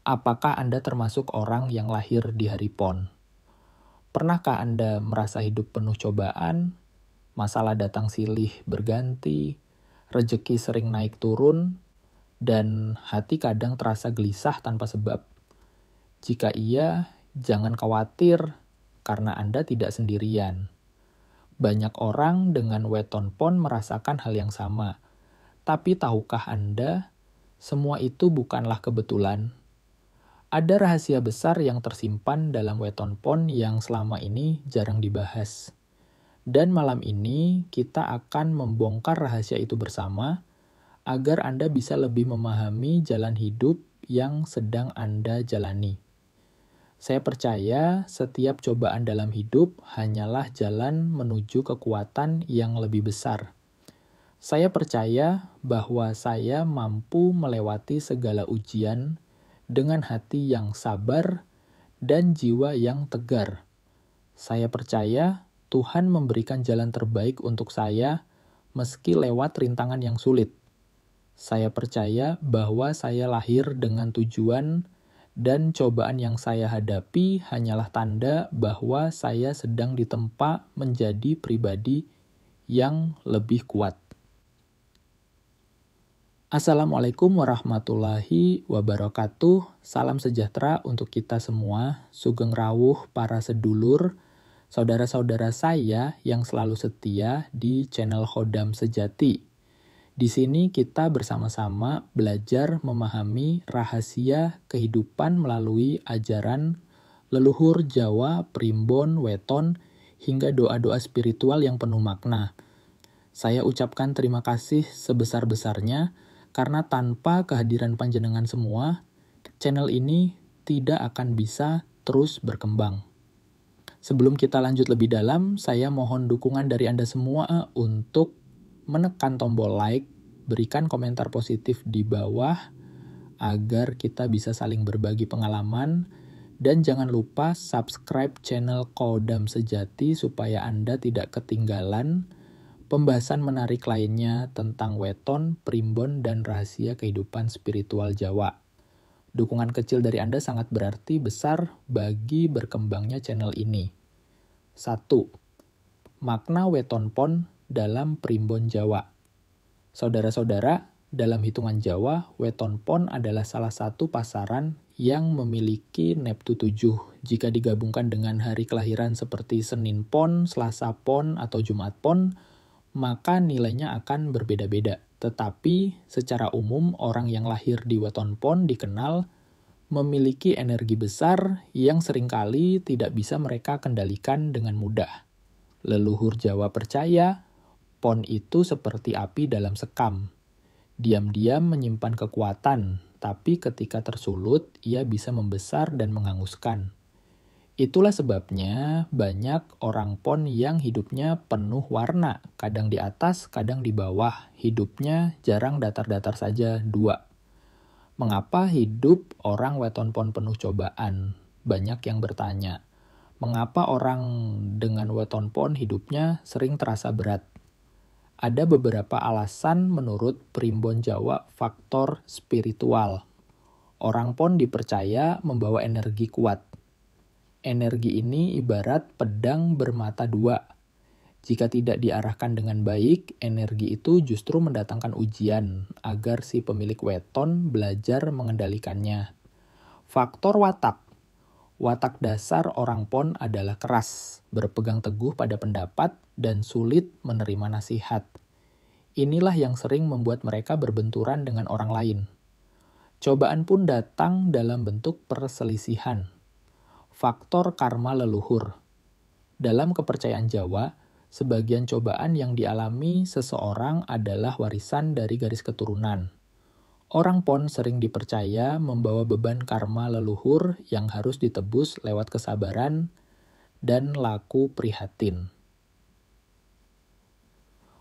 Apakah Anda termasuk orang yang lahir di hari PON? Pernahkah Anda merasa hidup penuh cobaan, masalah datang silih berganti, rejeki sering naik turun, dan hati kadang terasa gelisah tanpa sebab? Jika iya, jangan khawatir karena Anda tidak sendirian. Banyak orang dengan weton PON merasakan hal yang sama. Tapi tahukah Anda, semua itu bukanlah kebetulan. Ada rahasia besar yang tersimpan dalam weton PON yang selama ini jarang dibahas. Dan malam ini kita akan membongkar rahasia itu bersama agar Anda bisa lebih memahami jalan hidup yang sedang Anda jalani. Saya percaya setiap cobaan dalam hidup hanyalah jalan menuju kekuatan yang lebih besar. Saya percaya bahwa saya mampu melewati segala ujian dengan hati yang sabar dan jiwa yang tegar. Saya percaya Tuhan memberikan jalan terbaik untuk saya meski lewat rintangan yang sulit. Saya percaya bahwa saya lahir dengan tujuan dan cobaan yang saya hadapi hanyalah tanda bahwa saya sedang ditempa menjadi pribadi yang lebih kuat. Assalamualaikum warahmatullahi wabarakatuh. Salam sejahtera untuk kita semua. Sugeng rawuh para sedulur, saudara-saudara saya yang selalu setia di channel Khodam Sejati. Di sini kita bersama-sama belajar memahami rahasia kehidupan melalui ajaran leluhur Jawa, Primbon, Weton, hingga doa-doa spiritual yang penuh makna. Saya ucapkan terima kasih sebesar-besarnya karena tanpa kehadiran panjenengan semua, channel ini tidak akan bisa terus berkembang. Sebelum kita lanjut lebih dalam, saya mohon dukungan dari Anda semua untuk menekan tombol like, berikan komentar positif di bawah agar kita bisa saling berbagi pengalaman, dan jangan lupa subscribe channel Khodam Sejati supaya Anda tidak ketinggalan pembahasan menarik lainnya tentang weton, primbon, dan rahasia kehidupan spiritual Jawa. Dukungan kecil dari Anda sangat berarti besar bagi berkembangnya channel ini. 1. Makna weton PON dalam primbon Jawa. Saudara-saudara, dalam hitungan Jawa, weton PON adalah salah satu pasaran yang memiliki neptu 7. Jika digabungkan dengan hari kelahiran seperti Senin PON, Selasa PON, atau Jumat PON, maka nilainya akan berbeda-beda. Tetapi secara umum orang yang lahir di weton PON dikenal memiliki energi besar yang seringkali tidak bisa mereka kendalikan dengan mudah. Leluhur Jawa percaya PON itu seperti api dalam sekam. Diam-diam menyimpan kekuatan, tapi ketika tersulut ia bisa membesar dan menghanguskan. Itulah sebabnya banyak orang PON yang hidupnya penuh warna, kadang di atas, kadang di bawah. Hidupnya jarang datar-datar saja, 2. Mengapa hidup orang weton PON penuh cobaan? Banyak yang bertanya. Mengapa orang dengan weton PON hidupnya sering terasa berat? Ada beberapa alasan menurut Primbon Jawa faktor spiritual. Orang PON dipercaya membawa energi kuat. Energi ini ibarat pedang bermata dua. Jika tidak diarahkan dengan baik, energi itu justru mendatangkan ujian agar si pemilik weton belajar mengendalikannya. Faktor watak. Watak dasar orang PON adalah keras, berpegang teguh pada pendapat, dan sulit menerima nasihat. Inilah yang sering membuat mereka berbenturan dengan orang lain. Cobaan pun datang dalam bentuk perselisihan. Faktor karma leluhur. Dalam kepercayaan Jawa, sebagian cobaan yang dialami seseorang adalah warisan dari garis keturunan. Orang PON sering dipercaya membawa beban karma leluhur yang harus ditebus lewat kesabaran dan laku prihatin.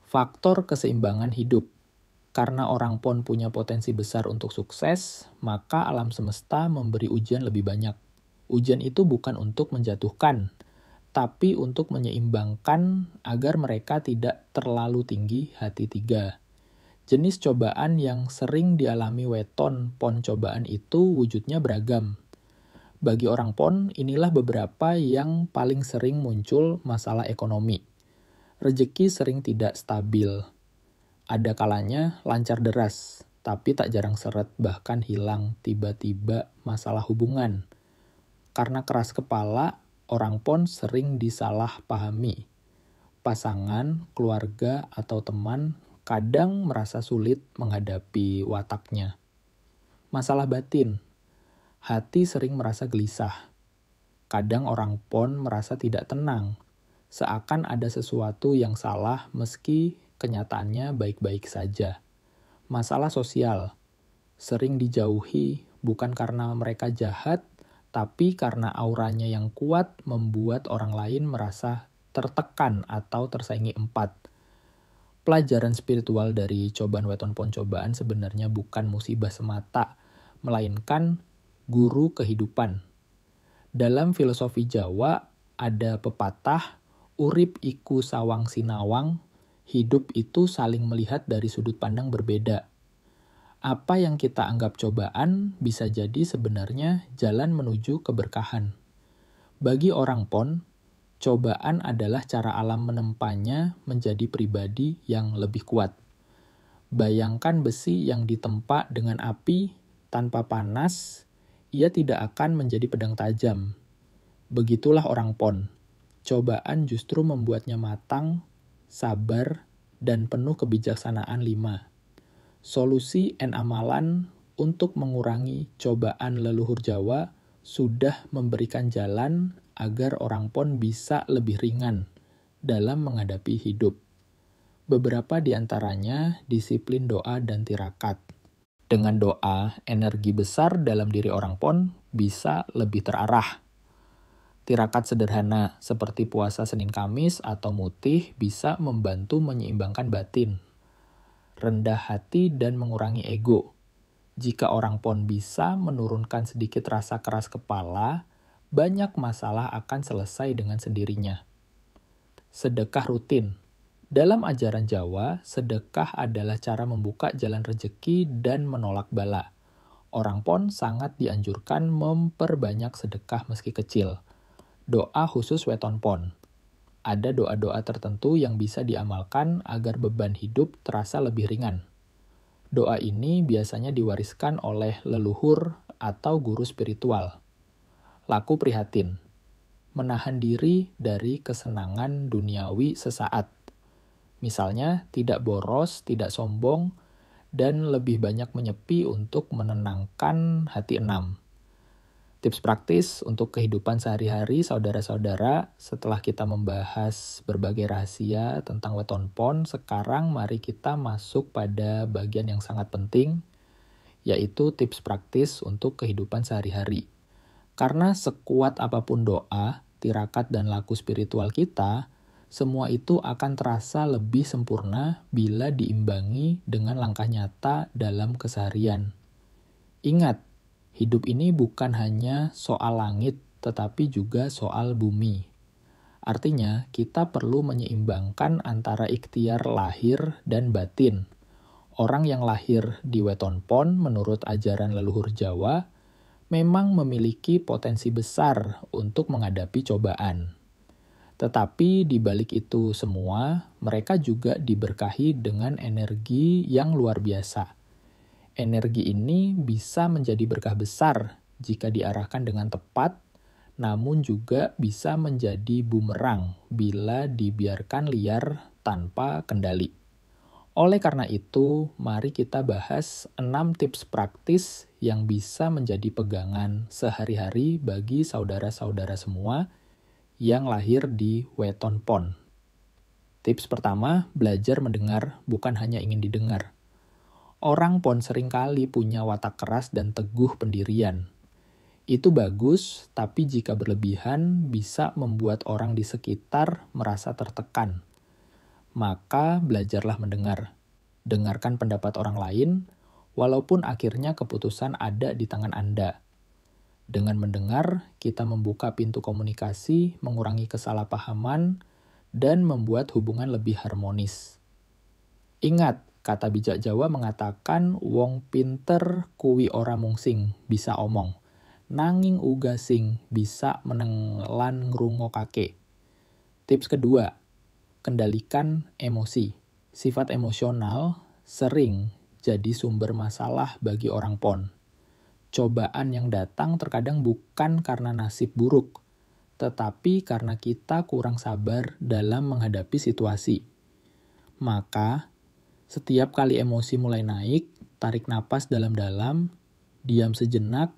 Faktor keseimbangan hidup. Karena orang PON punya potensi besar untuk sukses, maka alam semesta memberi ujian lebih banyak. Ujian itu bukan untuk menjatuhkan, tapi untuk menyeimbangkan agar mereka tidak terlalu tinggi hati 3. Jenis cobaan yang sering dialami weton pon cobaan itu wujudnya beragam. Bagi orang pon, inilah beberapa yang paling sering muncul masalah ekonomi. Rezeki sering tidak stabil. Ada kalanya lancar deras, tapi tak jarang seret bahkan hilang tiba-tiba masalah hubungan. Karena keras kepala, orang pon sering disalahpahami. Pasangan, keluarga, atau teman kadang merasa sulit menghadapi wataknya. Masalah batin, hati sering merasa gelisah. Kadang orang pon merasa tidak tenang, seakan ada sesuatu yang salah meski kenyataannya baik-baik saja. Masalah sosial, sering dijauhi bukan karena mereka jahat, tapi karena auranya yang kuat membuat orang lain merasa tertekan atau tersaingi empat. Pelajaran spiritual dari cobaan weton pon cobaan sebenarnya bukan musibah semata, melainkan guru kehidupan. Dalam filosofi Jawa ada pepatah, urip iku sawang sinawang, hidup itu saling melihat dari sudut pandang berbeda. Apa yang kita anggap cobaan bisa jadi sebenarnya jalan menuju keberkahan. Bagi orang pon, cobaan adalah cara alam menempanya menjadi pribadi yang lebih kuat. Bayangkan besi yang ditempa dengan api tanpa panas, ia tidak akan menjadi pedang tajam. Begitulah orang pon. Cobaan justru membuatnya matang, sabar, dan penuh kebijaksanaan 5. Solusi and amalan untuk mengurangi cobaan leluhur Jawa sudah memberikan jalan agar orang pon bisa lebih ringan dalam menghadapi hidup. Beberapa di antaranya disiplin doa dan tirakat. Dengan doa, energi besar dalam diri orang pon bisa lebih terarah. Tirakat sederhana seperti puasa Senin Kamis atau mutih bisa membantu menyeimbangkan batin. Rendah hati dan mengurangi ego. Jika orang pon bisa menurunkan sedikit rasa keras kepala, banyak masalah akan selesai dengan sendirinya. Sedekah rutin. Dalam ajaran Jawa, sedekah adalah cara membuka jalan rezeki dan menolak bala. Orang pon sangat dianjurkan memperbanyak sedekah meski kecil. Doa khusus weton pon. Ada doa-doa tertentu yang bisa diamalkan agar beban hidup terasa lebih ringan. Doa ini biasanya diwariskan oleh leluhur atau guru spiritual. Laku prihatin. Menahan diri dari kesenangan duniawi sesaat. Misalnya, tidak boros, tidak sombong, dan lebih banyak menyepi untuk menenangkan hati 6. Tips praktis untuk kehidupan sehari-hari saudara-saudara, setelah kita membahas berbagai rahasia tentang weton pon, sekarang mari kita masuk pada bagian yang sangat penting, yaitu tips praktis untuk kehidupan sehari-hari. Karena sekuat apapun doa, tirakat, dan laku spiritual kita, semua itu akan terasa lebih sempurna bila diimbangi dengan langkah nyata dalam keseharian. Ingat, hidup ini bukan hanya soal langit, tetapi juga soal bumi. Artinya, kita perlu menyeimbangkan antara ikhtiar lahir dan batin. Orang yang lahir di weton pon menurut ajaran leluhur Jawa memang memiliki potensi besar untuk menghadapi cobaan. Tetapi di balik itu semua, mereka juga diberkahi dengan energi yang luar biasa. Energi ini bisa menjadi berkah besar jika diarahkan dengan tepat, namun juga bisa menjadi bumerang bila dibiarkan liar tanpa kendali. Oleh karena itu, mari kita bahas 6 tips praktis yang bisa menjadi pegangan sehari-hari bagi saudara-saudara semua yang lahir di weton pon. Tips pertama, belajar mendengar bukan hanya ingin didengar. Orang pon seringkali punya watak keras dan teguh pendirian. Itu bagus, tapi jika berlebihan bisa membuat orang di sekitar merasa tertekan. Maka belajarlah mendengar. Dengarkan pendapat orang lain, walaupun akhirnya keputusan ada di tangan Anda. Dengan mendengar, kita membuka pintu komunikasi, mengurangi kesalahpahaman, dan membuat hubungan lebih harmonis. Ingat, Kata bijak Jawa mengatakan, wong pinter kuwi ora mung sing bisa omong, nanging uga sing bisa meneng lan ngrungokake. Tips kedua, kendalikan emosi. Sifat emosional sering jadi sumber masalah bagi orang pon. Cobaan yang datang terkadang bukan karena nasib buruk, tetapi karena kita kurang sabar dalam menghadapi situasi. Maka, setiap kali emosi mulai naik, tarik napas dalam-dalam, diam sejenak,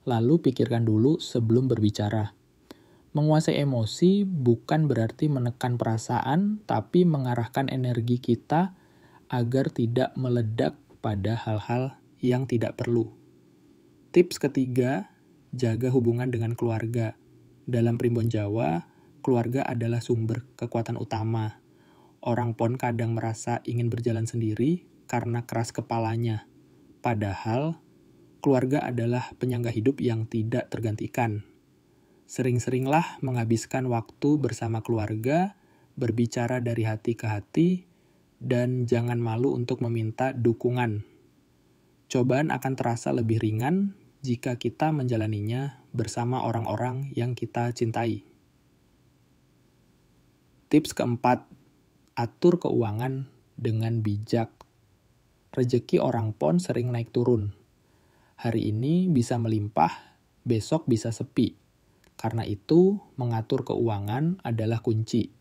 lalu pikirkan dulu sebelum berbicara. Menguasai emosi bukan berarti menekan perasaan, tapi mengarahkan energi kita agar tidak meledak pada hal-hal yang tidak perlu. Tips ketiga, jaga hubungan dengan keluarga. Dalam primbon Jawa, keluarga adalah sumber kekuatan utama. Orang pon kadang merasa ingin berjalan sendiri karena keras kepalanya. Padahal, keluarga adalah penyangga hidup yang tidak tergantikan. Sering-seringlah menghabiskan waktu bersama keluarga, berbicara dari hati ke hati, dan jangan malu untuk meminta dukungan. Cobaan akan terasa lebih ringan jika kita menjalaninya bersama orang-orang yang kita cintai. Tips keempat, atur keuangan dengan bijak. Rezeki orang pon sering naik turun. Hari ini bisa melimpah, besok bisa sepi. Karena itu, mengatur keuangan adalah kunci.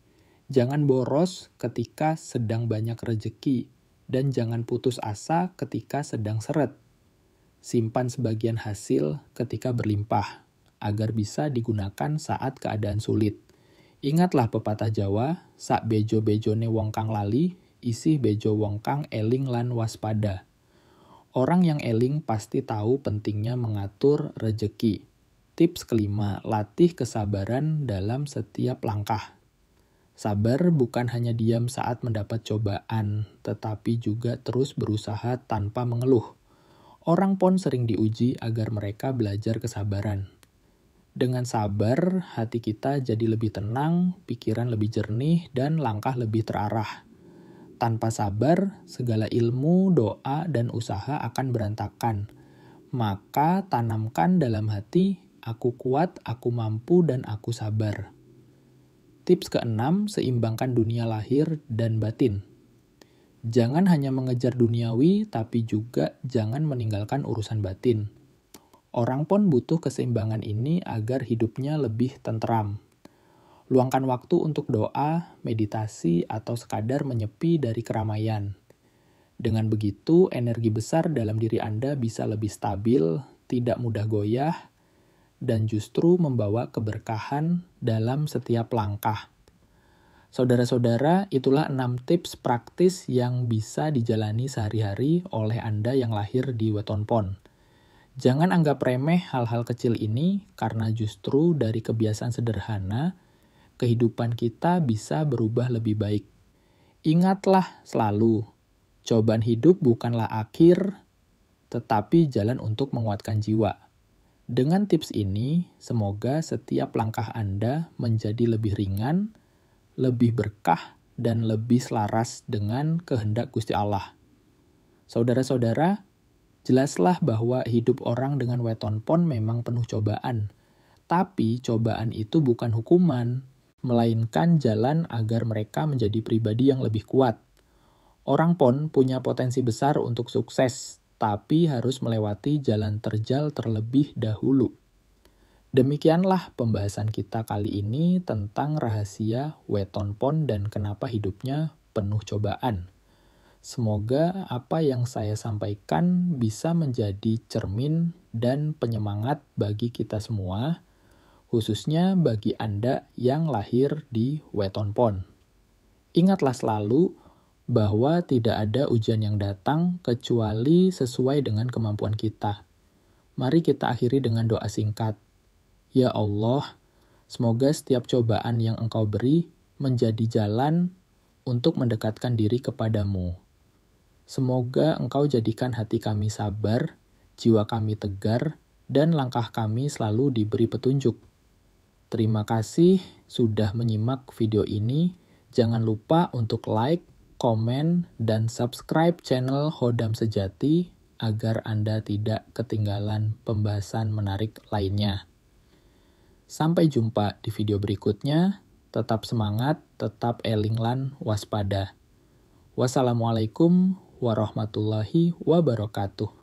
Jangan boros ketika sedang banyak rezeki, dan jangan putus asa ketika sedang seret. Simpan sebagian hasil ketika berlimpah, agar bisa digunakan saat keadaan sulit. Ingatlah pepatah Jawa, sak bejo-bejone wong kang lali, isih bejo wong kang eling lan waspada. Orang yang eling pasti tahu pentingnya mengatur rezeki. Tips kelima, latih kesabaran dalam setiap langkah. Sabar bukan hanya diam saat mendapat cobaan, tetapi juga terus berusaha tanpa mengeluh. Orang pon sering diuji agar mereka belajar kesabaran. Dengan sabar, hati kita jadi lebih tenang, pikiran lebih jernih, dan langkah lebih terarah. Tanpa sabar, segala ilmu, doa, dan usaha akan berantakan. Maka tanamkan dalam hati, aku kuat, aku mampu, dan aku sabar. Tips keenam, seimbangkan dunia lahir dan batin. Jangan hanya mengejar duniawi, tapi juga jangan meninggalkan urusan batin. Orang pon butuh keseimbangan ini agar hidupnya lebih tentram. Luangkan waktu untuk doa, meditasi, atau sekadar menyepi dari keramaian. Dengan begitu, energi besar dalam diri Anda bisa lebih stabil, tidak mudah goyah, dan justru membawa keberkahan dalam setiap langkah. Saudara-saudara, itulah 6 tips praktis yang bisa dijalani sehari-hari oleh Anda yang lahir di weton pon. Jangan anggap remeh hal-hal kecil ini, karena justru dari kebiasaan sederhana, kehidupan kita bisa berubah lebih baik. Ingatlah selalu, cobaan hidup bukanlah akhir, tetapi jalan untuk menguatkan jiwa. Dengan tips ini, semoga setiap langkah Anda menjadi lebih ringan, lebih berkah, dan lebih selaras dengan kehendak Gusti Allah. Saudara-saudara, jelaslah bahwa hidup orang dengan weton pon memang penuh cobaan. Tapi cobaan itu bukan hukuman, melainkan jalan agar mereka menjadi pribadi yang lebih kuat. Orang pon punya potensi besar untuk sukses, tapi harus melewati jalan terjal terlebih dahulu. Demikianlah pembahasan kita kali ini tentang rahasia weton pon dan kenapa hidupnya penuh cobaan. Semoga apa yang saya sampaikan bisa menjadi cermin dan penyemangat bagi kita semua, khususnya bagi Anda yang lahir di weton pon. Ingatlah selalu bahwa tidak ada ujian yang datang kecuali sesuai dengan kemampuan kita. Mari kita akhiri dengan doa singkat. Ya Allah, semoga setiap cobaan yang Engkau beri menjadi jalan untuk mendekatkan diri kepadamu. Semoga Engkau jadikan hati kami sabar, jiwa kami tegar, dan langkah kami selalu diberi petunjuk. Terima kasih sudah menyimak video ini. Jangan lupa untuk like, komen, dan subscribe channel Hodam Sejati agar Anda tidak ketinggalan pembahasan menarik lainnya. Sampai jumpa di video berikutnya. Tetap semangat, tetap elinglan, waspada. Wassalamualaikum warahmatullahi wabarakatuh.